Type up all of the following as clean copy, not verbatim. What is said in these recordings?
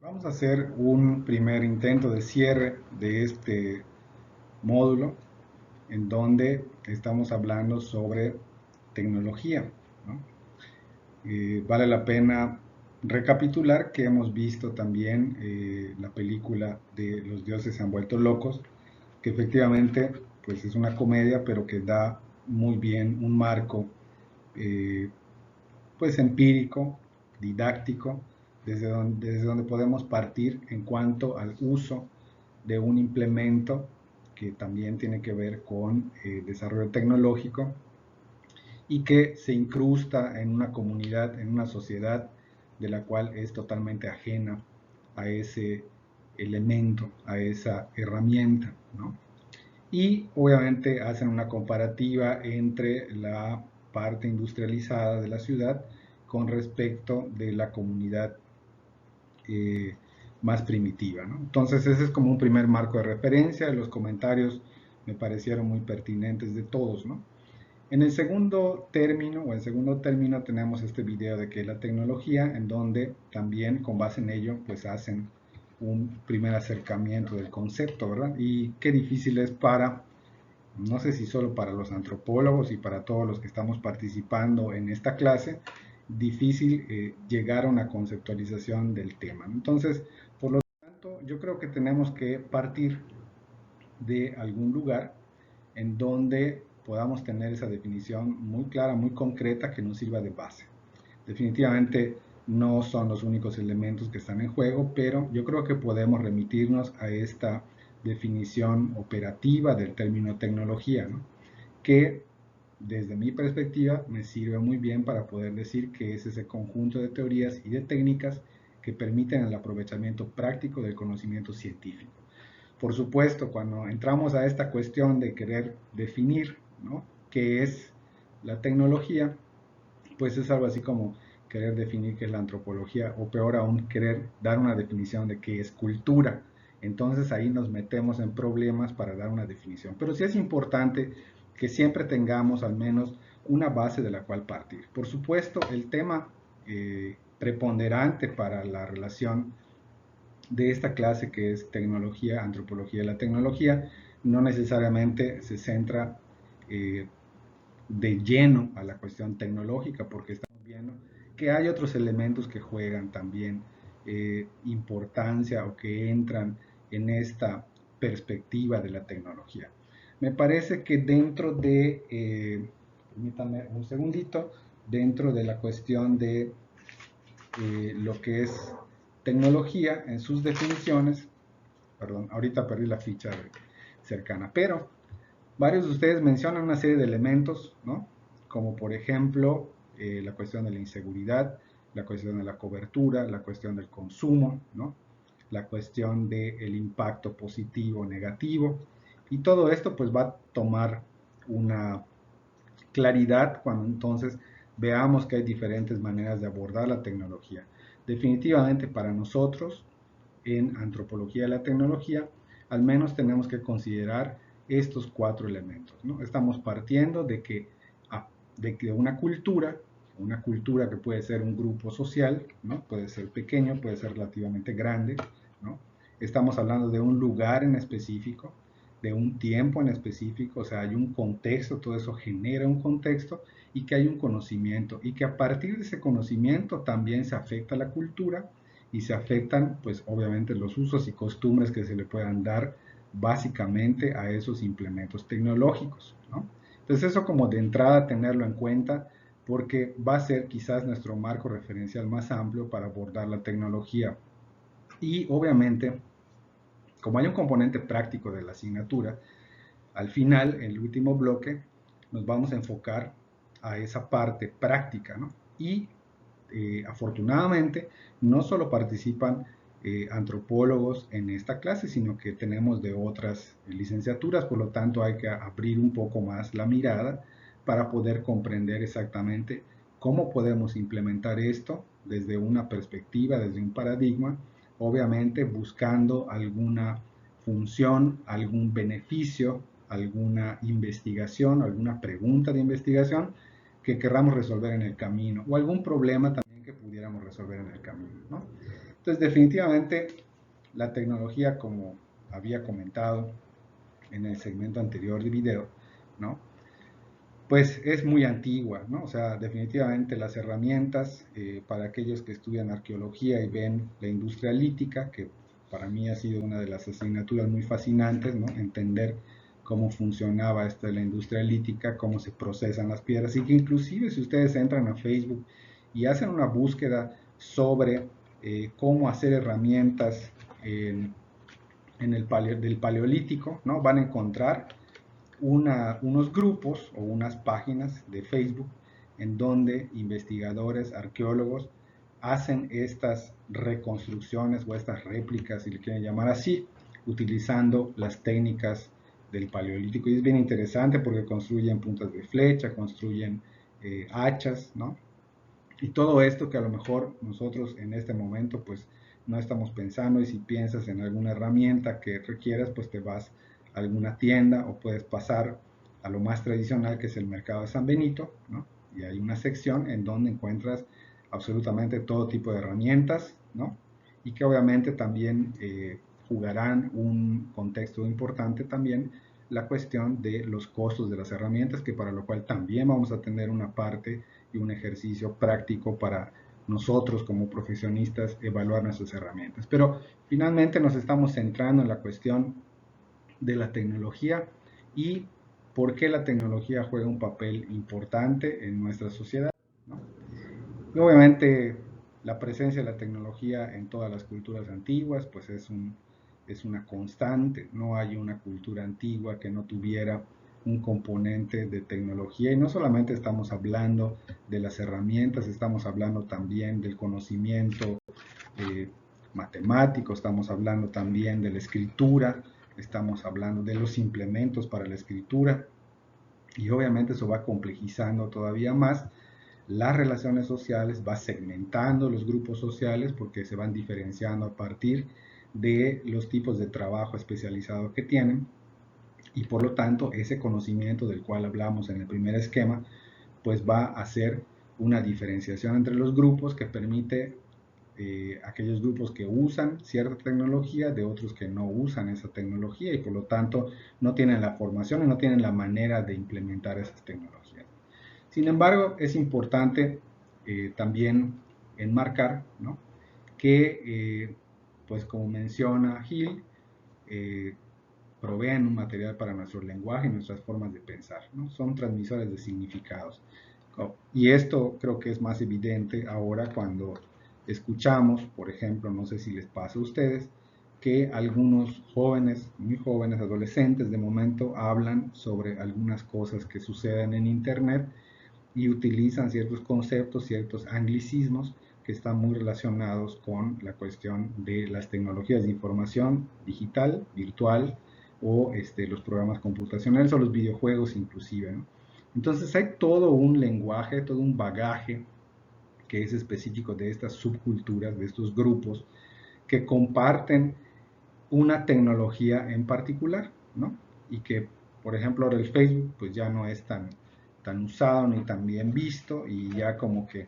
Vamos a hacer un primer intento de cierre de este módulo en donde estamos hablando sobre tecnología, ¿no? Vale la pena recapitular que hemos visto también la película de Los dioses se han vuelto locos, que efectivamente pues es una comedia, pero que da muy bien un marco eh, pues empírico, didáctico, desde donde podemos partir en cuanto al uso de un implemento que también tiene que ver con desarrollo tecnológico y que se incrusta en una comunidad, en una sociedad de la cual es totalmente ajena a ese elemento, a esa herramienta, ¿no? Y obviamente hacen una comparativa entre la parte industrializada de la ciudad con respecto de la comunidad eh, más primitiva, ¿no? Entonces ese es como un primer marco de referencia. Los comentarios me parecieron muy pertinentes de todos, ¿no? En el segundo término, o en segundo término, tenemos este video de que la tecnología, en donde también con base en ello, pues hacen un primer acercamiento del concepto, ¿verdad? Y qué difícil es para, no sé si solo para los antropólogos y para todos los que estamos participando en esta clase, difícil llegar a una conceptualización del tema, ¿no? Entonces, por lo tanto, yo creo que tenemos que partir de algún lugar en donde podamos tener esa definición muy clara, muy concreta, que nos sirva de base. Definitivamente no son los únicos elementos que están en juego, pero yo creo que podemos remitirnos a esta definición operativa del término tecnología, ¿no? Que desde mi perspectiva me sirve muy bien para poder decir que es ese conjunto de teorías y de técnicas que permiten el aprovechamiento práctico del conocimiento científico. Por supuesto, cuando entramos a esta cuestión de querer definir, ¿no?, qué es la tecnología, pues es algo así como querer definir qué es la antropología, o peor aún, querer dar una definición de qué es cultura. Entonces ahí nos metemos en problemas para dar una definición. Pero sí es importante que siempre tengamos al menos una base de la cual partir. Por supuesto, el tema preponderante para la relación de esta clase, que es tecnología, antropología de la tecnología, no necesariamente se centra eh, de lleno a la cuestión tecnológica, porque estamos viendo que hay otros elementos que juegan también importancia o que entran en esta perspectiva de la tecnología. Me parece que dentro de, permítanme un segundito, dentro de la cuestión de lo que es tecnología en sus definiciones, perdón, ahorita perdí la ficha cercana, pero varios de ustedes mencionan una serie de elementos, ¿no? Como por ejemplo la cuestión de la inseguridad, la cuestión de la cobertura, la cuestión del consumo, ¿no? La cuestión del impacto positivo o negativo, y todo esto pues va a tomar una claridad cuando entonces veamos que hay diferentes maneras de abordar la tecnología. Definitivamente para nosotros, en antropología de la tecnología, al menos tenemos que considerar estos cuatro elementos, ¿no? Estamos partiendo de que una cultura que puede ser un grupo social, ¿no? Puede ser pequeño, puede ser relativamente grande, ¿no? Estamos hablando de un lugar en específico, de un tiempo en específico, o sea, hay un contexto, todo eso genera un contexto, y que hay un conocimiento, y que a partir de ese conocimiento también se afecta la cultura y se afectan, pues obviamente, los usos y costumbres que se le puedan dar básicamente a esos implementos tecnológicos, ¿no? Entonces eso, como de entrada, tenerlo en cuenta, porque va a ser quizás nuestro marco referencial más amplio para abordar la tecnología. Y obviamente, como hay un componente práctico de la asignatura, al final, en el último bloque, nos vamos a enfocar a esa parte práctica, ¿no? Y afortunadamente, no solo participan antropólogos en esta clase, sino que tenemos de otras licenciaturas, por lo tanto hay que abrir un poco más la mirada para poder comprender exactamente cómo podemos implementar esto desde una perspectiva, desde un paradigma, obviamente buscando alguna función, algún beneficio, alguna investigación, alguna pregunta de investigación que querramos resolver en el camino, o algún problema también que pudiéramos resolver en el camino, ¿no? Entonces, definitivamente, la tecnología, como había comentado en el segmento anterior de video, ¿no? Pues es muy antigua, ¿no? O sea, definitivamente las herramientas para aquellos que estudian arqueología y ven la industria lítica, que para mí ha sido una de las asignaturas muy fascinantes, ¿no? Entender cómo funcionaba esta la industria lítica, cómo se procesan las piedras, y que inclusive si ustedes entran a Facebook y hacen una búsqueda sobre cómo hacer herramientas en el del paleolítico, ¿no? Van a encontrar unos grupos o unas páginas de Facebook en donde investigadores, arqueólogos, hacen estas reconstrucciones o estas réplicas, si le quieren llamar así, utilizando las técnicas del paleolítico. Y es bien interesante porque construyen puntas de flecha, construyen hachas, ¿no? Y todo esto que a lo mejor nosotros en este momento pues no estamos pensando, y si piensas en alguna herramienta que requieras, pues te vas a alguna tienda o puedes pasar a lo más tradicional, que es el mercado de San Benito, ¿no? Y hay una sección en donde encuentras absolutamente todo tipo de herramientas, ¿no? Y que obviamente también jugarán un contexto importante también la cuestión de los costos de las herramientas, que para lo cual también vamos a tener una parte y un ejercicio práctico para nosotros como profesionistas evaluar nuestras herramientas. Pero finalmente nos estamos centrando en la cuestión de la tecnología y por qué la tecnología juega un papel importante en nuestra sociedad, ¿no? Y obviamente la presencia de la tecnología en todas las culturas antiguas pues es una constante. No hay una cultura antigua que no tuviera un componente de tecnología, y no solamente estamos hablando de las herramientas, estamos hablando también del conocimiento eh, matemático, estamos hablando también de la escritura, estamos hablando de los implementos para la escritura, y obviamente eso va complejizando todavía más las relaciones sociales, va segmentando los grupos sociales porque se van diferenciando a partir de los tipos de trabajo especializado que tienen, y por lo tanto ese conocimiento del cual hablamos en el primer esquema pues va a hacer una diferenciación entre los grupos que permite aquellos grupos que usan cierta tecnología de otros que no usan esa tecnología, y por lo tanto no tienen la formación y no tienen la manera de implementar esas tecnologías. Sin embargo, es importante también enmarcar, ¿no? Que, pues como menciona Hill, eh, proveen un material para nuestro lenguaje y nuestras formas de pensar, ¿no? Son transmisores de significados. Y esto creo que es más evidente ahora cuando escuchamos, por ejemplo, no sé si les pasa a ustedes, que algunos jóvenes, muy jóvenes, adolescentes de momento, hablan sobre algunas cosas que suceden en Internet y utilizan ciertos conceptos, ciertos anglicismos que están muy relacionados con la cuestión de las tecnologías de información digital, virtual, o los programas computacionales o los videojuegos inclusive, ¿no? Entonces hay todo un lenguaje, todo un bagaje que es específico de estas subculturas, de estos grupos que comparten una tecnología en particular, ¿no? Y que, por ejemplo, ahora el Facebook pues ya no es tan usado ni tan bien visto, y ya como que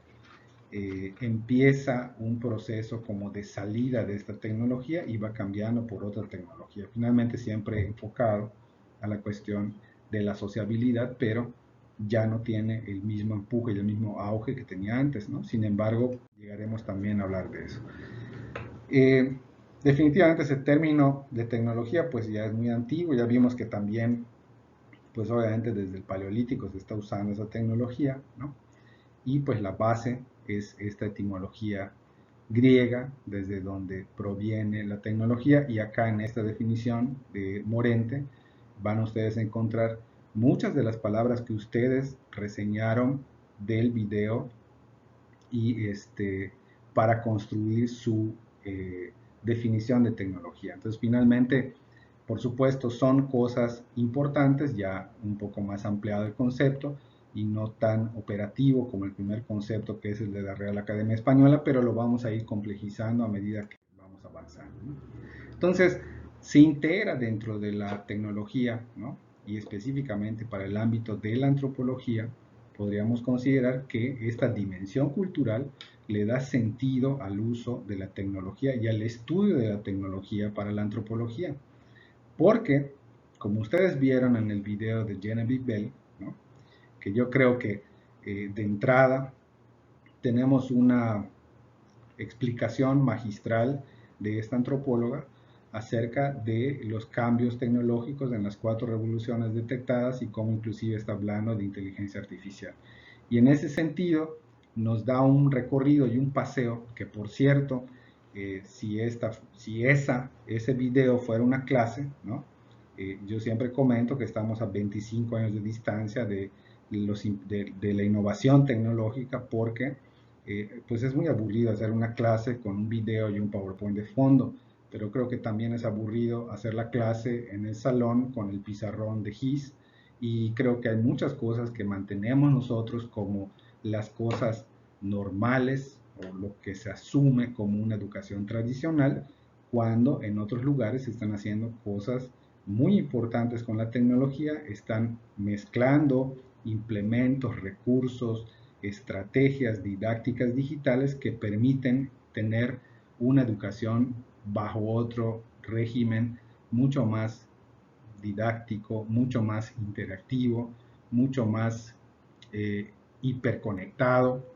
empieza un proceso como de salida de esta tecnología y va cambiando por otra tecnología. Finalmente siempre enfocado a la cuestión de la sociabilidad, pero ya no tiene el mismo empuje y el mismo auge que tenía antes, ¿no? Sin embargo, llegaremos también a hablar de eso. Eh, Definitivamente ese término de tecnología pues ya es muy antiguo, ya vimos que también pues obviamente desde el paleolítico se está usando esa tecnología, ¿no? Y pues la base es esta etimología griega desde donde proviene la tecnología, y acá en esta definición de Morente van ustedes a encontrar muchas de las palabras que ustedes reseñaron del video y para construir su definición de tecnología. Entonces, finalmente, por supuesto, son cosas importantes, ya un poco más ampliado el concepto y no tan operativo como el primer concepto, que es el de la Real Academia Española, pero lo vamos a ir complejizando a medida que vamos avanzando, ¿no? Entonces, se integra dentro de la tecnología, ¿no? Y específicamente para el ámbito de la antropología, podríamos considerar que esta dimensión cultural le da sentido al uso de la tecnología y al estudio de la tecnología para la antropología. Porque, como ustedes vieron en el video de Genevieve Bell, ¿no?, que yo creo que de entrada tenemos una explicación magistral de esta antropóloga acerca de los cambios tecnológicos en las 4 revoluciones detectadas y cómo inclusive está hablando de inteligencia artificial. Y en ese sentido nos da un recorrido y un paseo que, por cierto, si ese video fuera una clase, ¿no?, yo siempre comento que estamos a 25 años de distancia de la innovación tecnológica, porque pues es muy aburrido hacer una clase con un video y un PowerPoint de fondo, pero creo que también es aburrido hacer la clase en el salón con el pizarrón de GIS, y creo que hay muchas cosas que mantenemos nosotros como las cosas normales o lo que se asume como una educación tradicional, cuando en otros lugares se están haciendo cosas muy importantes con la tecnología, están mezclando implementos, recursos, estrategias didácticas digitales que permiten tener una educación bajo otro régimen mucho más didáctico, mucho más interactivo, mucho más hiperconectado.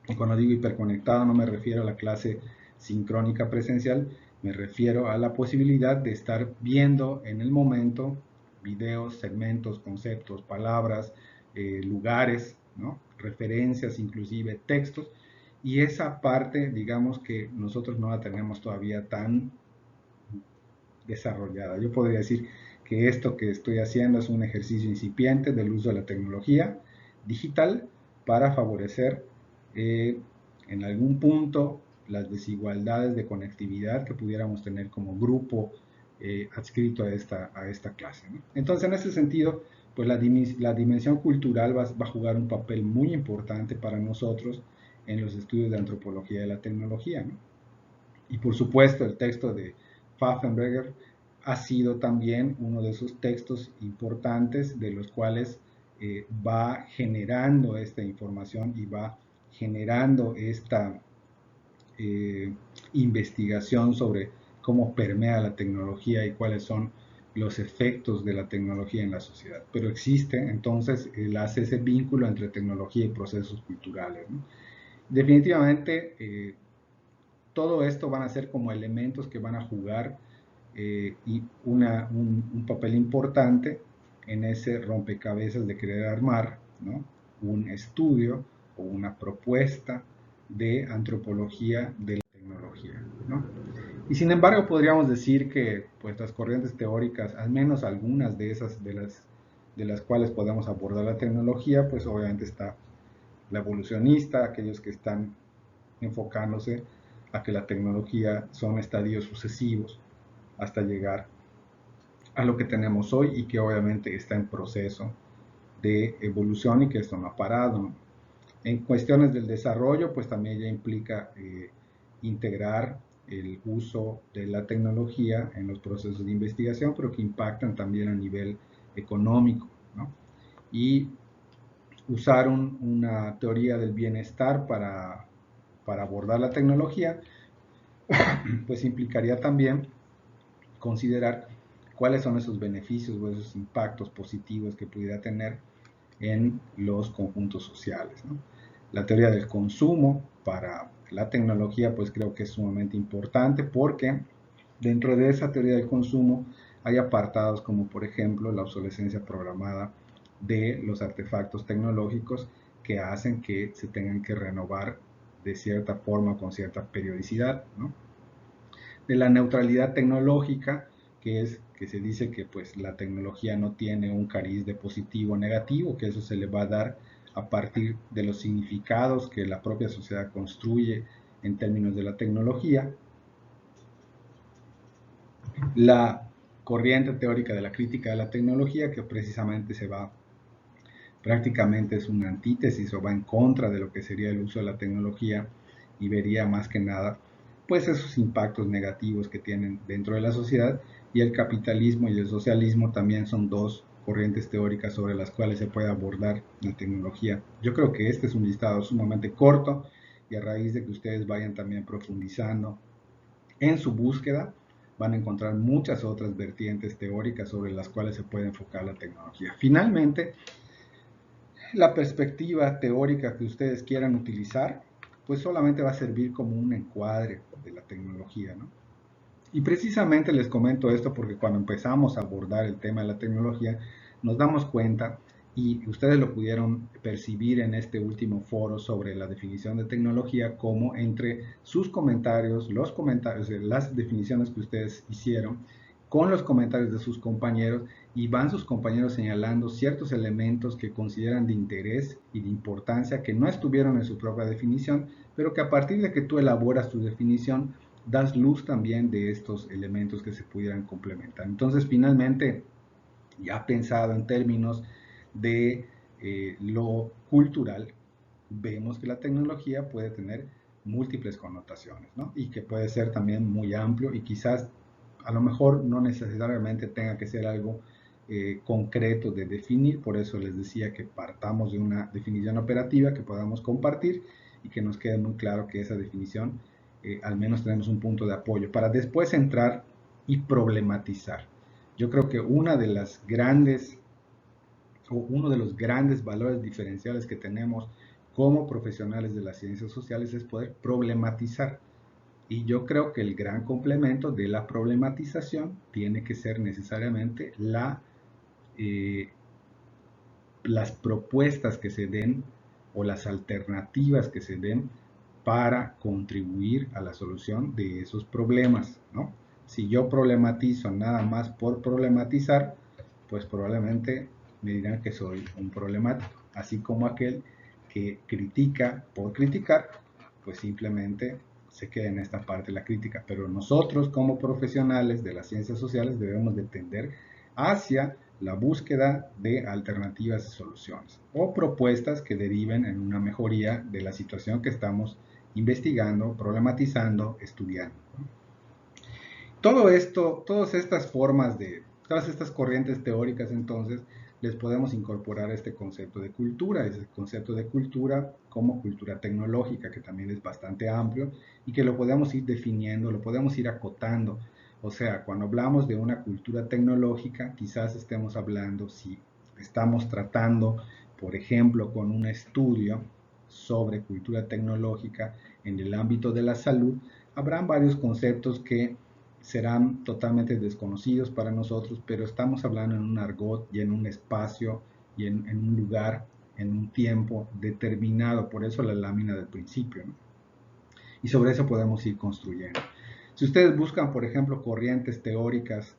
Y cuando digo hiperconectado no me refiero a la clase sincrónica presencial, me refiero a la posibilidad de estar viendo en el momento videos, segmentos, conceptos, palabras, lugares, ¿no?, referencias, inclusive textos, y esa parte, digamos que nosotros no la tenemos todavía tan desarrollada. Yo podría decir que esto que estoy haciendo es un ejercicio incipiente del uso de la tecnología digital para favorecer en algún punto las desigualdades de conectividad que pudiéramos tener como grupo adscrito a esta clase, ¿no? Entonces, en ese sentido, pues la dimensión cultural va a jugar un papel muy importante para nosotros en los estudios de antropología de la tecnología, ¿no? Y por supuesto, el texto de Pfaffenberger ha sido también uno de esos textos importantes de los cuales va generando esta información y va generando esta investigación sobre cómo permea la tecnología y cuáles son los efectos de la tecnología en la sociedad. Pero existe, entonces, hace ese vínculo entre tecnología y procesos culturales, ¿no? Definitivamente, todo esto van a ser como elementos que van a jugar y un papel importante en ese rompecabezas de querer armar, ¿no?, un estudio o una propuesta de antropología de la tecnología, ¿no? Y sin embargo podríamos decir que pues las corrientes teóricas, al menos algunas de esas de las cuales podemos abordar la tecnología, pues obviamente está la evolucionista, aquellos que están enfocándose a que la tecnología son estadios sucesivos hasta llegar a lo que tenemos hoy, y que obviamente está en proceso de evolución y que esto no ha parado, ¿no? En cuestiones del desarrollo, pues también ya implica integrar el uso de la tecnología en los procesos de investigación, pero que impactan también a nivel económico, ¿no? Y usar una teoría del bienestar para abordar la tecnología, pues implicaría también considerar cuáles son esos beneficios o esos impactos positivos que pudiera tener en los conjuntos sociales, ¿no? La teoría del consumo para la tecnología, pues creo que es sumamente importante, porque dentro de esa teoría del consumo hay apartados como, por ejemplo, la obsolescencia programada de los artefactos tecnológicos, que hacen que se tengan que renovar de cierta forma, con cierta periodicidad, ¿no? De la neutralidad tecnológica, que es que se dice que pues la tecnología no tiene un cariz de positivo o negativo, que eso se le va a dar a partir de los significados que la propia sociedad construye en términos de la tecnología. La corriente teórica de la crítica de la tecnología, que precisamente prácticamente es una antítesis o va en contra de lo que sería el uso de la tecnología, y vería más que nada pues esos impactos negativos que tienen dentro de la sociedad. Y el capitalismo y el socialismo también son dos corrientes teóricas sobre las cuales se puede abordar la tecnología. Yo creo que este es un listado sumamente corto y a raíz de que ustedes vayan también profundizando en su búsqueda, van a encontrar muchas otras vertientes teóricas sobre las cuales se puede enfocar la tecnología. Finalmente, la perspectiva teórica que ustedes quieran utilizar, pues solamente va a servir como un encuadre de la tecnología, ¿no? Y precisamente les comento esto porque cuando empezamos a abordar el tema de la tecnología, nos damos cuenta, y ustedes lo pudieron percibir en este último foro sobre la definición de tecnología, como entre sus comentarios, los comentarios, las definiciones que ustedes hicieron, con los comentarios de sus compañeros, y van sus compañeros señalando ciertos elementos que consideran de interés y de importancia que no estuvieron en su propia definición, pero que a partir de que tú elaboras tu definición, das luz también de estos elementos que se pudieran complementar. Entonces, finalmente, ya pensado en términos de lo cultural, vemos que la tecnología puede tener múltiples connotaciones, ¿no? Y que puede ser también muy amplio y quizás a lo mejor no necesariamente tenga que ser algo concreto de definir. Por eso les decía que partamos de una definición operativa que podamos compartir y que nos quede muy claro que esa definición al menos tenemos un punto de apoyo para después entrar y problematizar. Yo creo que uno de los grandes valores diferenciales que tenemos como profesionales de las ciencias sociales es poder problematizar. Y yo creo que el gran complemento de la problematización tiene que ser necesariamente las propuestas que se den o las alternativas que se den para contribuir a la solución de esos problemas, ¿no? Si yo problematizo nada más por problematizar, pues probablemente me dirán que soy un problemático, así como aquel que critica por criticar, pues simplemente se queda en esta parte de la crítica. Pero nosotros como profesionales de las ciencias sociales debemos de tender hacia la búsqueda de alternativas y soluciones o propuestas que deriven en una mejoría de la situación que estamos investigando, problematizando, estudiando. Todo esto, todas estas formas todas estas corrientes teóricas, entonces, les podemos incorporar este concepto de cultura, ese concepto de cultura como cultura tecnológica, que también es bastante amplio y que lo podemos ir definiendo, lo podemos ir acotando. O sea, cuando hablamos de una cultura tecnológica, quizás estemos hablando, si estamos tratando, por ejemplo, con un estudio sobre cultura tecnológica en el ámbito de la salud, habrán varios conceptos que serán totalmente desconocidos para nosotros, pero estamos hablando en un argot y en un espacio y en un lugar, en un tiempo determinado, por eso la lámina del principio, ¿no? Y sobre eso podemos ir construyendo. Si ustedes buscan, por ejemplo, corrientes teóricas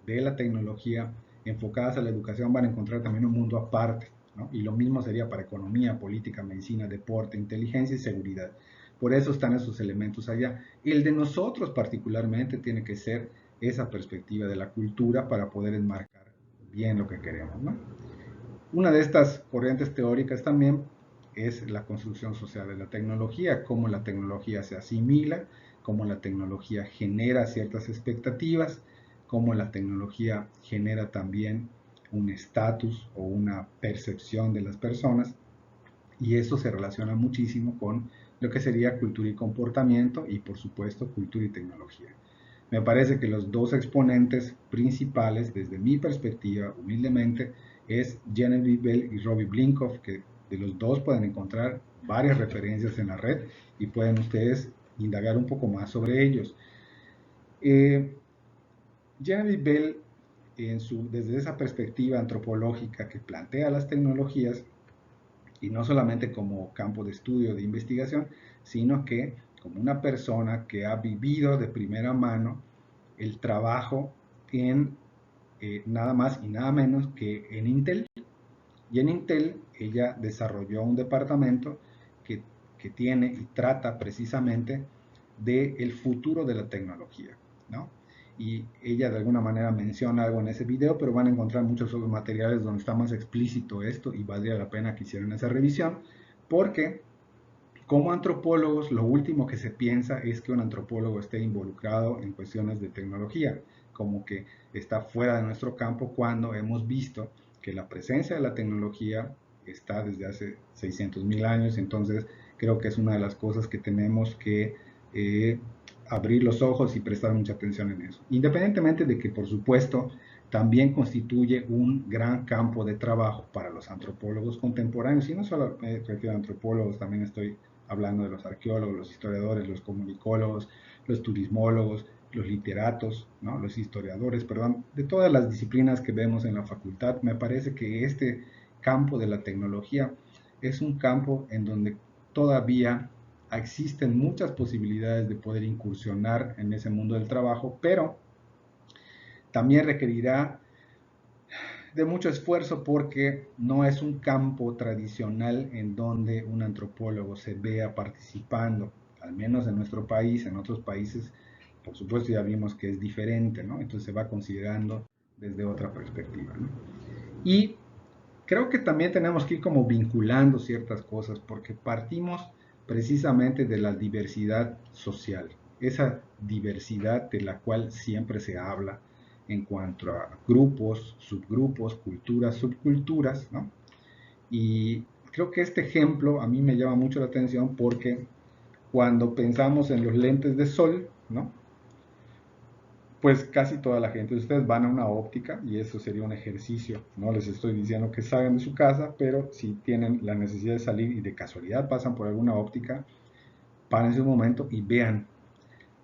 de la tecnología enfocadas a la educación, van a encontrar también un mundo aparte, ¿no? Y lo mismo sería para economía, política, medicina, deporte, inteligencia y seguridad. Por eso están esos elementos allá. El de nosotros particularmente tiene que ser esa perspectiva de la cultura para poder enmarcar bien lo que queremos, ¿no? Una de estas corrientes teóricas también es la construcción social de la tecnología, cómo la tecnología se asimila, cómo la tecnología genera ciertas expectativas, cómo la tecnología genera también un estatus o una percepción de las personas, y eso se relaciona muchísimo con lo que sería cultura y comportamiento y por supuesto cultura y tecnología. Me parece que los dos exponentes principales, desde mi perspectiva, humildemente, es Genevieve Bell y Robbie Blinkoff, que de los dos pueden encontrar varias referencias en la red y pueden ustedes indagar un poco más sobre ellos. Genevieve Bell, desde esa perspectiva antropológica que plantea las tecnologías, y no solamente como campo de estudio, de investigación, sino que como una persona que ha vivido de primera mano el trabajo en nada más y nada menos que en Intel. Y en Intel ella desarrolló un departamento que, que tiene y trata precisamente del futuro de la tecnología, ¿no? Y ella de alguna manera menciona algo en ese video, pero van a encontrar muchos otros materiales donde está más explícito esto y valdría la pena que hicieran esa revisión, porque como antropólogos lo último que se piensa es que un antropólogo esté involucrado en cuestiones de tecnología, como que está fuera de nuestro campo, cuando hemos visto que la presencia de la tecnología está desde hace 600.000 años, entonces creo que es una de las cosas que tenemos que abrir los ojos y prestar mucha atención en eso. Independientemente de que, por supuesto, también constituye un gran campo de trabajo para los antropólogos contemporáneos, y no solo me refiero a antropólogos, también estoy hablando de los arqueólogos, los historiadores, los comunicólogos, los turismólogos, los literatos, ¿no? Los historiadores, perdón, de todas las disciplinas que vemos en la facultad. Me parece que este campo de la tecnología es un campo en donde todavía existen muchas posibilidades de poder incursionar en ese mundo del trabajo, pero también requerirá de mucho esfuerzo porque no es un campo tradicional en donde un antropólogo se vea participando, al menos en nuestro país. En otros países, por supuesto, ya vimos que es diferente, ¿no? Entonces se va considerando desde otra perspectiva, ¿no? Y creo que también tenemos que ir como vinculando ciertas cosas, porque partimos precisamente de la diversidad social, esa diversidad de la cual siempre se habla en cuanto a grupos, subgrupos, culturas, subculturas, ¿no? Y creo que este ejemplo a mí me llama mucho la atención porque cuando pensamos en los lentes de sol, ¿no? Pues casi toda la gente de ustedes van a una óptica y eso sería un ejercicio. No les estoy diciendo que salgan de su casa, pero si tienen la necesidad de salir y de casualidad pasan por alguna óptica, párense un momento y vean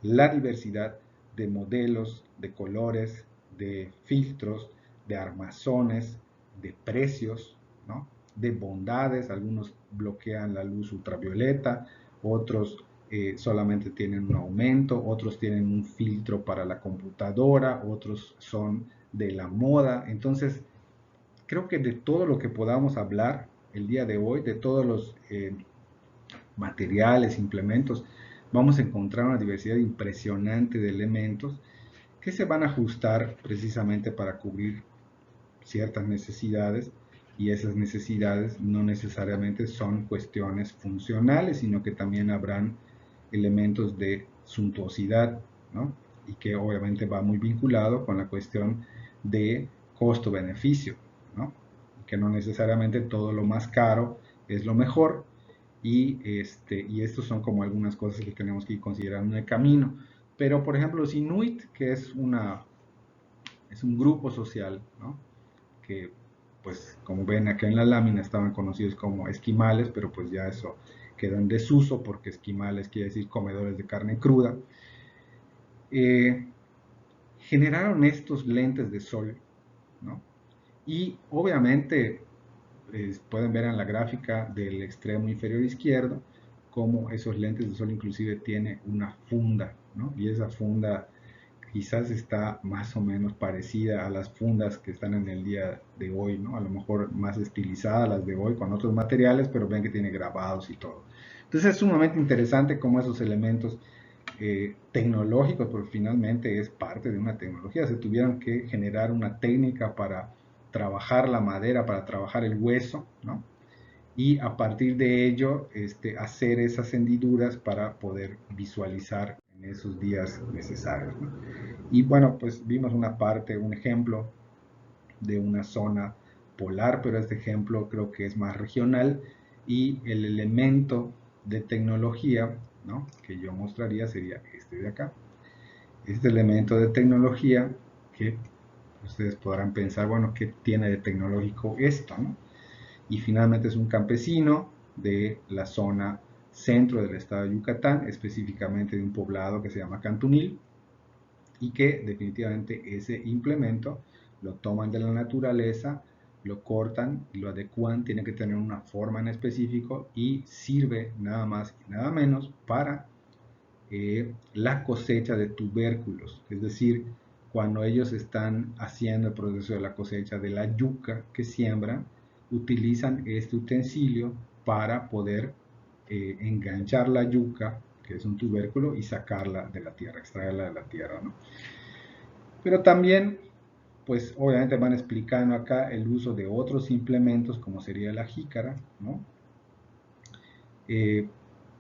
la diversidad de modelos, de colores, de filtros, de armazones, de precios, ¿no? De bondades. Algunos bloquean la luz ultravioleta, otros solamente tienen un aumento, otros tienen un filtro para la computadora, otros son de la moda. Entonces, creo que de todo lo que podamos hablar el día de hoy, de todos los materiales, implementos, vamos a encontrar una diversidad impresionante de elementos que se van a ajustar precisamente para cubrir ciertas necesidades, y esas necesidades no necesariamente son cuestiones funcionales, sino que también habrán elementos de suntuosidad, ¿no? Y que obviamente va muy vinculado con la cuestión de costo-beneficio, ¿no? Que no necesariamente todo lo más caro es lo mejor, y estos son como algunas cosas que tenemos que ir considerando en el camino. Pero, por ejemplo, los Inuit, que es un grupo social, ¿no? Que, pues, como ven acá en la lámina, estaban conocidos como esquimales, pero pues ya eso quedó en desuso porque esquimales quiere decir comedores de carne cruda. Eh, Generaron estos lentes de sol, ¿no? Y obviamente pueden ver en la gráfica del extremo inferior izquierdo cómo esos lentes de sol inclusive tiene una funda, ¿no? Y esa funda quizás está más o menos parecida a las fundas que están en el día de hoy, ¿no? A lo mejor más estilizadas las de hoy con otros materiales, pero ven que tiene grabados y todo. Entonces es sumamente interesante cómo esos elementos tecnológicos, porque finalmente es parte de una tecnología, se tuvieron que generar una técnica para trabajar la madera, para trabajar el hueso, ¿no? Y a partir de ello hacer esas hendiduras para poder visualizar en esos días necesarios, ¿no? Y bueno, pues vimos una parte, un ejemplo de una zona polar, pero este ejemplo creo que es más regional, y el elemento de tecnología, ¿no?, que yo mostraría sería este de acá. Este elemento de tecnología que ustedes podrán pensar, bueno, ¿qué tiene de tecnológico esto, no? Y finalmente es un campesino de la zona centro del estado de Yucatán, específicamente de un poblado que se llama Cantunil, y que definitivamente ese implemento lo toman de la naturaleza, lo cortan y lo adecuan, tiene que tener una forma en específico y sirve nada más y nada menos para la cosecha de tubérculos, es decir, cuando ellos están haciendo el proceso de la cosecha de la yuca que siembran, utilizan este utensilio para poder enganchar la yuca, que es un tubérculo, y sacarla de la tierra, extraerla de la tierra, ¿no? Pero también, pues obviamente van explicando acá el uso de otros implementos, como sería la jícara, ¿no?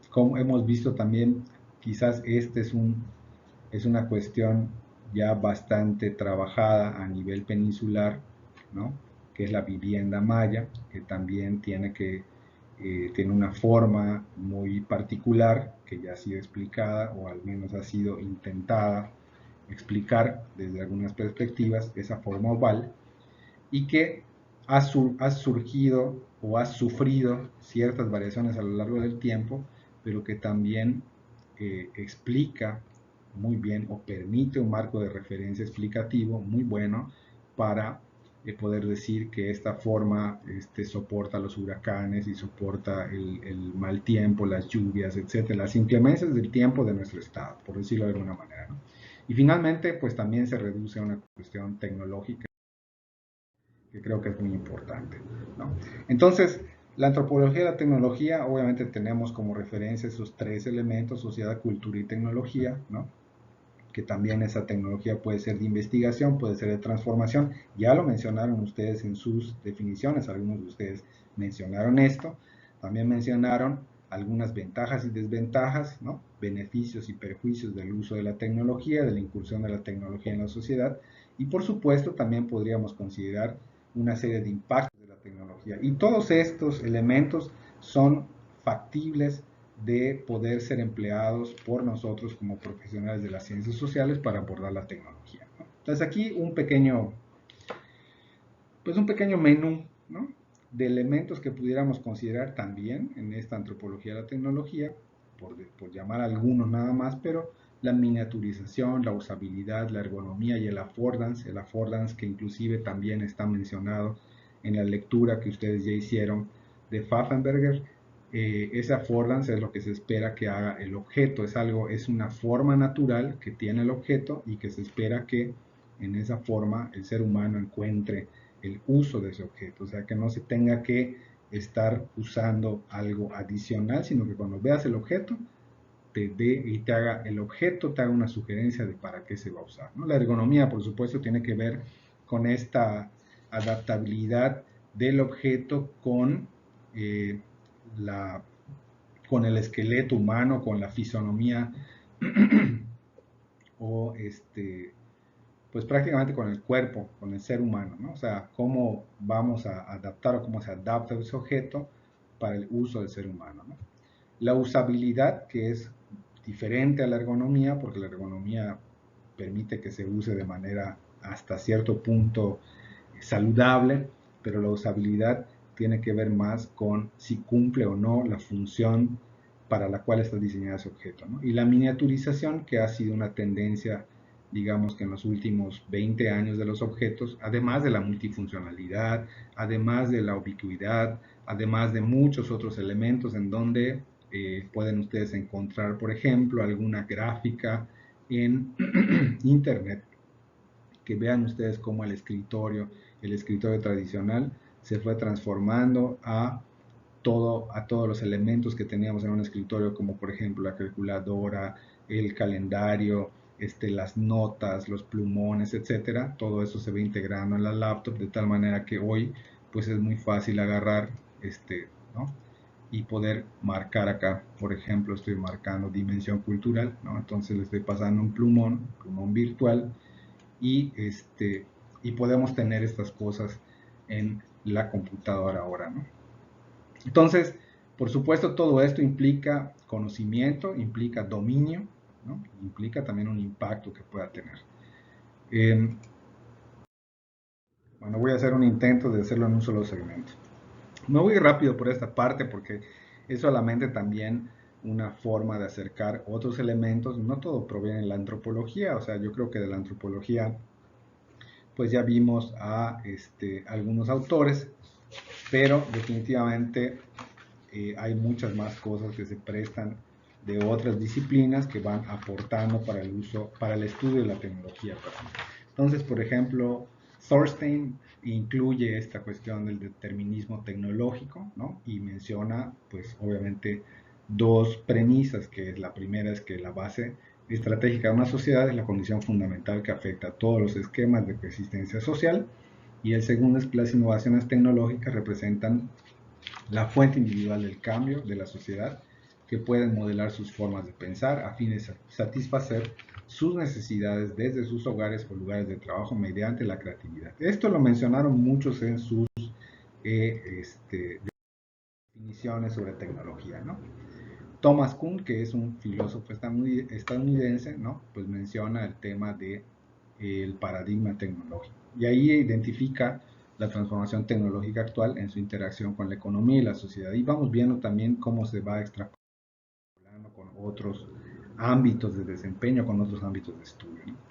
Como hemos visto también, quizás es una cuestión ya bastante trabajada a nivel peninsular, ¿no?, que es la vivienda maya, que también tiene que tiene una forma muy particular que ya ha sido explicada o al menos ha sido intentada explicar desde algunas perspectivas, esa forma oval, y que ha surgido o ha sufrido ciertas variaciones a lo largo del tiempo, pero que también explica muy bien o permite un marco de referencia explicativo muy bueno para poder decir que esta forma soporta los huracanes y soporta el mal tiempo, las lluvias, etcétera, las inclemencias del tiempo de nuestro estado, por decirlo de alguna manera, ¿no? Y finalmente, pues también se reduce a una cuestión tecnológica que creo que es muy importante, ¿no? Entonces, la antropología y la tecnología, obviamente tenemos como referencia esos tres elementos, sociedad, cultura y tecnología, ¿no? Que también esa tecnología puede ser de investigación, puede ser de transformación. Ya lo mencionaron ustedes en sus definiciones, algunos de ustedes mencionaron esto, también mencionaron algunas ventajas y desventajas, ¿no? Beneficios y perjuicios del uso de la tecnología, de la incursión de la tecnología en la sociedad, y por supuesto también podríamos considerar una serie de impactos de la tecnología. Y todos estos elementos son factibles de poder ser empleados por nosotros como profesionales de las ciencias sociales para abordar la tecnología, ¿no? Entonces aquí un pequeño menú, ¿no? De elementos que pudiéramos considerar también en esta antropología de la tecnología, por llamar algunos nada más, pero la miniaturización, la usabilidad, la ergonomía y el affordance que inclusive también está mencionado en la lectura que ustedes ya hicieron de Pfaffenberger. Ese affordance es lo que se espera que haga el objeto, es una forma natural que tiene el objeto y que se espera que en esa forma el ser humano encuentre el uso de ese objeto, o sea, que no se tenga que estar usando algo adicional, sino que cuando veas el objeto, te dé y te haga el objeto, te haga una sugerencia de para qué se va a usar, ¿no? La ergonomía, por supuesto, tiene que ver con esta adaptabilidad del objeto eh, la, con el esqueleto humano, con la fisonomía o pues prácticamente con el cuerpo, con el ser humano, ¿no? O sea, cómo vamos a adaptar o cómo se adapta ese objeto para el uso del ser humano, ¿no? La usabilidad, que es diferente a la ergonomía, porque la ergonomía permite que se use de manera hasta cierto punto saludable, pero la usabilidad tiene que ver más con si cumple o no la función para la cual está diseñado ese objeto, ¿no? Y la miniaturización, que ha sido una tendencia, digamos que en los últimos 20 años de los objetos, además de la multifuncionalidad, además de la ubicuidad, además de muchos otros elementos en donde pueden ustedes encontrar, por ejemplo, alguna gráfica en internet, que vean ustedes cómo el escritorio tradicional se fue transformando a todos los elementos que teníamos en un escritorio, como por ejemplo la calculadora, el calendario, las notas, los plumones, etcétera. Todo eso se va integrando en la laptop de tal manera que hoy pues es muy fácil agarrar ¿no? Y poder marcar acá, por ejemplo, estoy marcando dimensión cultural, ¿no? Entonces le estoy pasando un plumón virtual, y, y podemos tener estas cosas en la computadora ahora, ¿no? Entonces, por supuesto, todo esto implica conocimiento, implica dominio, ¿no? Implica también un impacto que pueda tener. Bueno, voy a hacer un intento de hacerlo en un solo segmento. Me voy rápido por esta parte porque es solamente también una forma de acercar otros elementos. No todo proviene de la antropología, o sea, yo creo que de la antropología pues ya vimos a algunos autores, pero definitivamente hay muchas más cosas que se prestan de otras disciplinas que van aportando para el uso, para el estudio de la tecnología. Entonces, por ejemplo, Thorstein incluye esta cuestión del determinismo tecnológico, ¿no? Y menciona, pues obviamente, dos premisas, que la primera es que la base estratégica de una sociedad es la condición fundamental que afecta a todos los esquemas de coexistencia social, y el segundo es que las innovaciones tecnológicas representan la fuente individual del cambio de la sociedad, que pueden modelar sus formas de pensar a fin de satisfacer sus necesidades desde sus hogares o lugares de trabajo mediante la creatividad. Esto lo mencionaron muchos en sus definiciones definiciones sobre tecnología, ¿no? Thomas Kuhn, que es un filósofo estadounidense, ¿no? Pues menciona el tema de el paradigma tecnológico. Y ahí identifica la transformación tecnológica actual en su interacción con la economía y la sociedad. Y vamos viendo también cómo se va extrapolando con otros ámbitos de desempeño, con otros ámbitos de estudio, ¿no?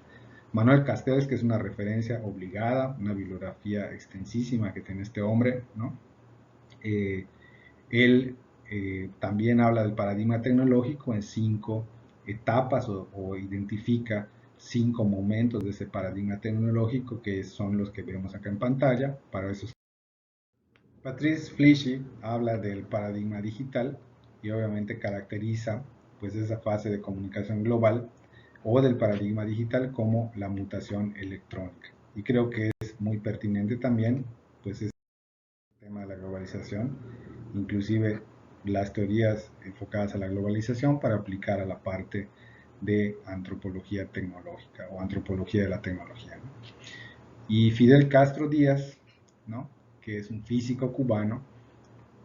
Manuel Castells, que es una referencia obligada, una bibliografía extensísima que tiene este hombre, ¿no? Él también habla del paradigma tecnológico en 5 etapas o identifica 5 momentos de ese paradigma tecnológico que son los que vemos acá en pantalla. Para eso, Patrice Flichy habla del paradigma digital y obviamente caracteriza pues esa fase de comunicación global o del paradigma digital como la mutación electrónica. Y creo que es muy pertinente también pues este tema de la globalización, inclusive las teorías enfocadas a la globalización para aplicar a la parte de antropología tecnológica o antropología de la tecnología, ¿no? Y Fidel Castro Díaz, ¿no? Que es un físico cubano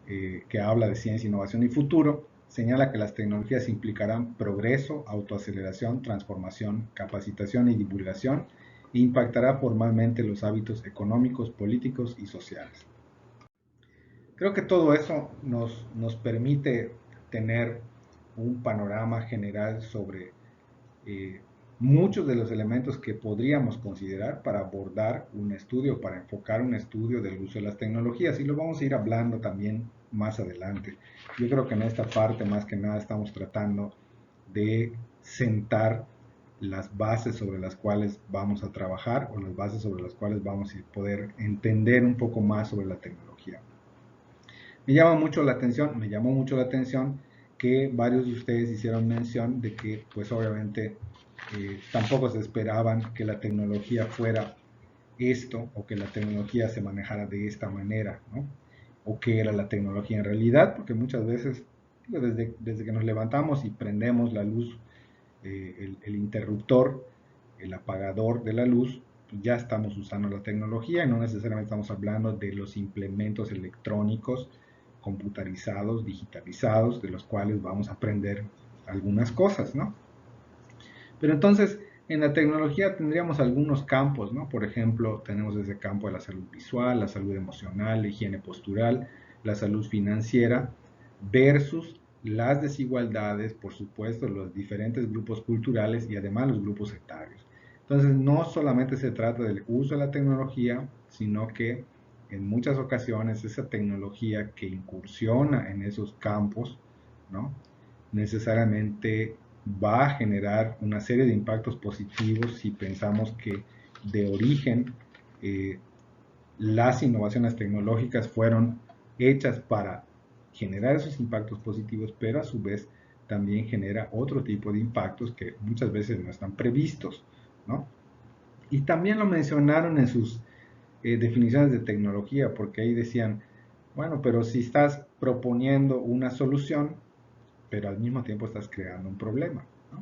que habla de ciencia, innovación y futuro, señala que las tecnologías implicarán progreso, autoaceleración, transformación, capacitación y divulgación e impactará formalmente los hábitos económicos, políticos y sociales. Creo que todo eso nos permite tener un panorama general sobre eh, muchos de los elementos que podríamos considerar para abordar un estudio, para enfocar un estudio del uso de las tecnologías, y lo vamos a ir hablando también más adelante. Yo creo que en esta parte más que nada estamos tratando de sentar las bases sobre las cuales vamos a trabajar o las bases sobre las cuales vamos a poder entender un poco más sobre la tecnología. Me llamó mucho la atención que varios de ustedes hicieron mención de que pues obviamente tampoco se esperaban que la tecnología fuera esto o que la tecnología se manejara de esta manera, ¿no? O qué era la tecnología en realidad, porque muchas veces desde que nos levantamos y prendemos la luz, el interruptor, el apagador de la luz, ya estamos usando la tecnología y no necesariamente estamos hablando de los implementos electrónicos computarizados, digitalizados, de los cuales vamos a aprender algunas cosas, ¿no? Pero entonces, en la tecnología tendríamos algunos campos, ¿no? Por ejemplo, tenemos ese campo de la salud visual, la salud emocional, la higiene postural, la salud financiera, versus las desigualdades, por supuesto, los diferentes grupos culturales y además los grupos etarios. Entonces, no solamente se trata del uso de la tecnología, sino que en muchas ocasiones esa tecnología que incursiona en esos campos, ¿no? Necesariamente va a generar una serie de impactos positivos si pensamos que de origen las innovaciones tecnológicas fueron hechas para generar esos impactos positivos, pero a su vez también genera otro tipo de impactos que muchas veces no están previstos, ¿no? Y también lo mencionaron en sus definiciones de tecnología, porque ahí decían, bueno, pero si estás proponiendo una solución, pero al mismo tiempo estás creando un problema, ¿no?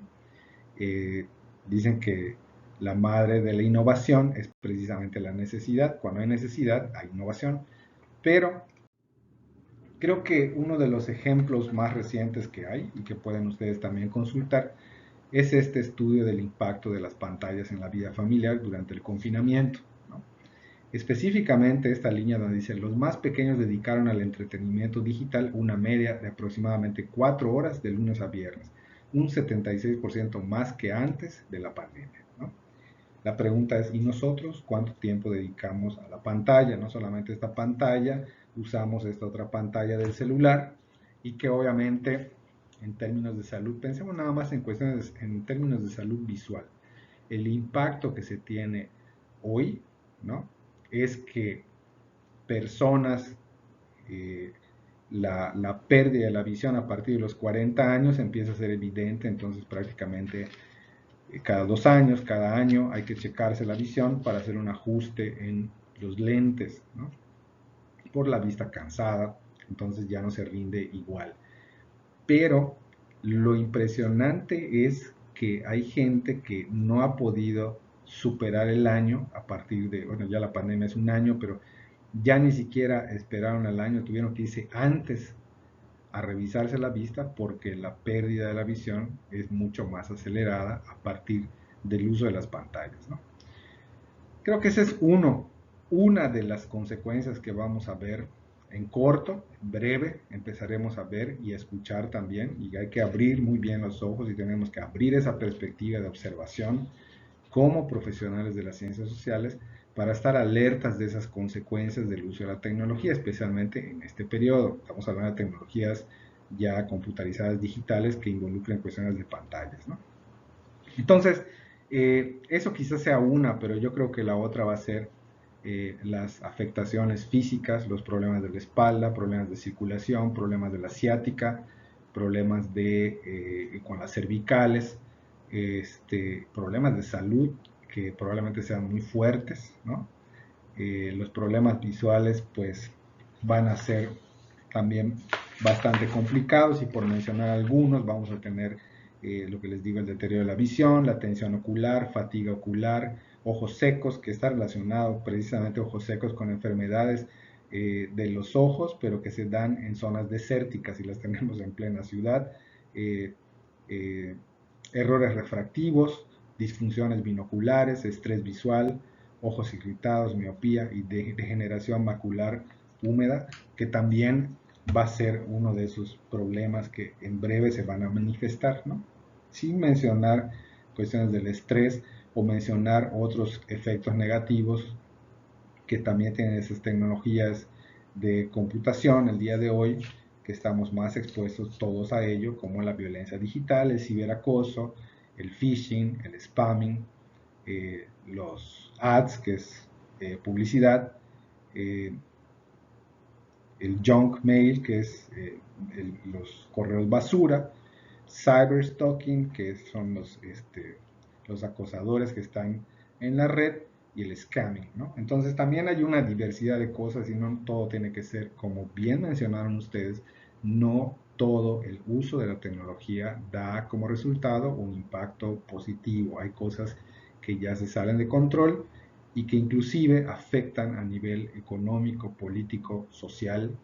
Dicen que la madre de la innovación es precisamente la necesidad. Cuando hay necesidad, hay innovación. Pero creo que uno de los ejemplos más recientes que hay y que pueden ustedes también consultar es este estudio del impacto de las pantallas en la vida familiar durante el confinamiento, ¿no? Específicamente esta línea donde dice los más pequeños dedicaron al entretenimiento digital una media de aproximadamente 4 horas de lunes a viernes, un 76% más que antes de la pandemia, ¿no? La pregunta es, ¿y nosotros cuánto tiempo dedicamos a la pantalla? No solamente esta pantalla, usamos esta otra pantalla del celular y que obviamente en términos de salud, pensemos nada más en cuestiones, en términos de salud visual. El impacto que se tiene hoy, ¿no? Es que personas, eh, la pérdida de la visión a partir de los 40 años empieza a ser evidente, entonces prácticamente cada 2 años, cada año hay que checarse la visión para hacer un ajuste en los lentes, ¿no? Por la vista cansada, entonces ya no se rinde igual. Pero lo impresionante es que hay gente que no ha podido superar el año a partir de, bueno, ya la pandemia es un año, pero ya ni siquiera esperaron al año, tuvieron que irse antes a revisarse la vista porque la pérdida de la visión es mucho más acelerada a partir del uso de las pantallas, ¿no? Creo que esa es una de las consecuencias que vamos a ver en corto, en breve, empezaremos a ver y a escuchar también, y hay que abrir muy bien los ojos y tenemos que abrir esa perspectiva de observación como profesionales de las ciencias sociales para estar alertas de esas consecuencias del uso de la tecnología, especialmente en este periodo. Estamos hablando de tecnologías ya computarizadas digitales que involucran cuestiones de pantallas, ¿no? Entonces, eso quizás sea una, pero yo creo que la otra va a ser las afectaciones físicas, los problemas de la espalda, problemas de circulación, problemas de la ciática, problemas con las cervicales, problemas de salud que probablemente sean muy fuertes, ¿no? Los problemas visuales pues van a ser también bastante complicados y por mencionar algunos vamos a tener lo que les digo, el deterioro de la visión, la tensión ocular, fatiga ocular, ojos secos, que está relacionado precisamente ojos secos con enfermedades de los ojos, pero que se dan en zonas desérticas y las tenemos en plena ciudad, eh, eh, errores refractivos, disfunciones binoculares, estrés visual, ojos irritados, miopía y degeneración macular húmeda, que también va a ser uno de esos problemas que en breve se van a manifestar, ¿no? Sin mencionar cuestiones del estrés o mencionar otros efectos negativos que también tienen esas tecnologías de computación el día de hoy, que estamos más expuestos todos a ello, como la violencia digital, el ciberacoso, el phishing, el spamming, los ads, que es publicidad, eh, el junk mail, que es los correos basura, cyberstalking, que son los acosadores que están en la red, y el scamming, ¿no? Entonces también hay una diversidad de cosas y no todo tiene que ser, como bien mencionaron ustedes, no todo el uso de la tecnología da como resultado un impacto positivo. Hay cosas que ya se salen de control y que inclusive afectan a nivel económico, político, social,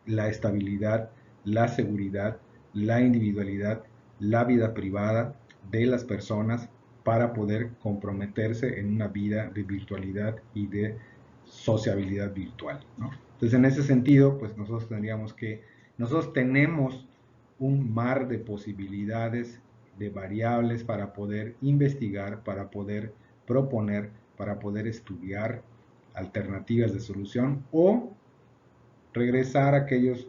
la estabilidad, la seguridad, la individualidad, la vida privada de las personas para poder comprometerse en una vida de virtualidad y de sociabilidad virtual, ¿no? Entonces, en ese sentido, pues nosotros tenemos un mar de posibilidades, de variables para poder investigar, para poder proponer, para poder estudiar alternativas de solución o regresar a aquellos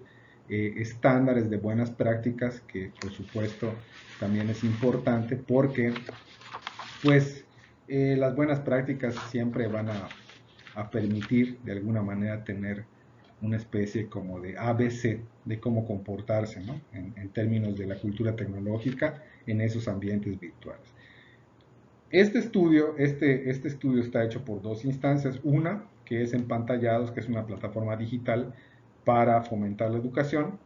estándares de buenas prácticas, que por supuesto también es importante porque pues las buenas prácticas siempre van a permitir de alguna manera tener una especie como de ABC de cómo comportarse, ¿no? En términos de la cultura tecnológica en esos ambientes virtuales. Este estudio está hecho por dos instancias. Una, que es Empantallados, que es una plataforma digital para fomentar la educación,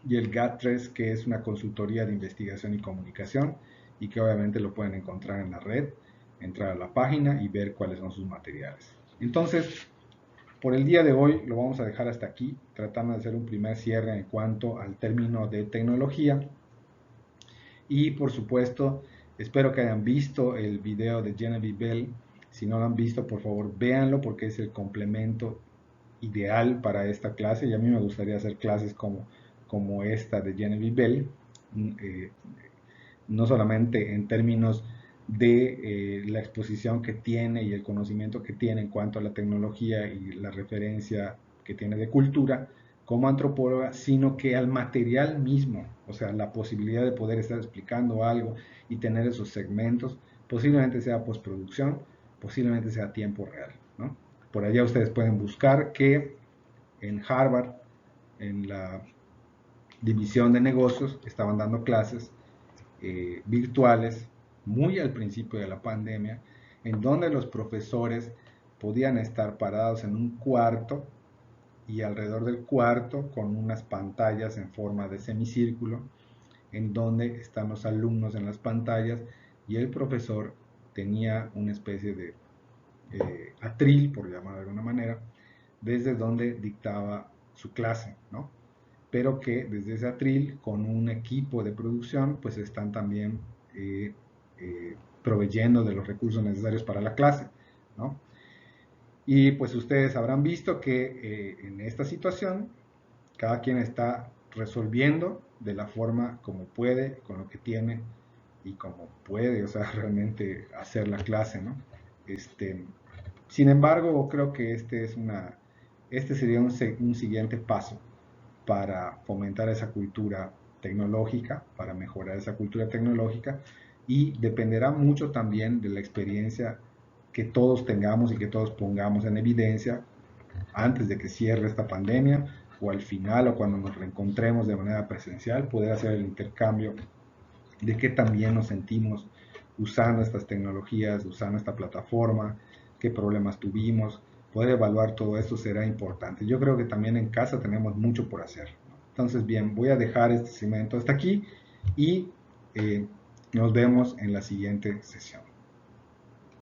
y el GAT3, que es una consultoría de investigación y comunicación, y que obviamente lo pueden encontrar en la red, entrar a la página y ver cuáles son sus materiales. Entonces, por el día de hoy lo vamos a dejar hasta aquí, tratando de hacer un primer cierre en cuanto al término de tecnología. Y por supuesto, espero que hayan visto el video de Genevieve Bell. Si no lo han visto, por favor, véanlo porque es el complemento ideal para esta clase. Y a mí me gustaría hacer clases como esta de Genevieve Bell, eh, no solamente en términos de la exposición que tiene y el conocimiento que tiene en cuanto a la tecnología y la referencia que tiene de cultura como antropóloga, sino que al material mismo, o sea, la posibilidad de poder estar explicando algo y tener esos segmentos, posiblemente sea postproducción, posiblemente sea tiempo real, ¿no? Por allá ustedes pueden buscar que en Harvard, en la división de negocios, estaban dando clases virtuales muy al principio de la pandemia, en donde los profesores podían estar parados en un cuarto y alrededor del cuarto con unas pantallas en forma de semicírculo, en donde están los alumnos en las pantallas y el profesor tenía una especie de atril, por llamarlo de alguna manera, desde donde dictaba su clase, ¿no? pero que desde ese atril, con un equipo de producción, pues están también proveyendo de los recursos necesarios para la clase, ¿no? Y pues ustedes habrán visto que en esta situación, cada quien está resolviendo de la forma como puede, con lo que tiene y como puede, o sea, realmente hacer la clase, ¿no? Sin embargo, creo que este sería un siguiente paso para fomentar esa cultura tecnológica, para mejorar esa cultura tecnológica, y dependerá mucho también de la experiencia que todos tengamos y que todos pongamos en evidencia antes de que cierre esta pandemia o al final o cuando nos reencontremos de manera presencial, poder hacer el intercambio de qué también nos sentimos usando estas tecnologías, usando esta plataforma, qué problemas tuvimos. Poder evaluar todo esto será importante. Yo creo que también en casa tenemos mucho por hacer, ¿no? Entonces, bien, voy a dejar este segmento hasta aquí y nos vemos en la siguiente sesión.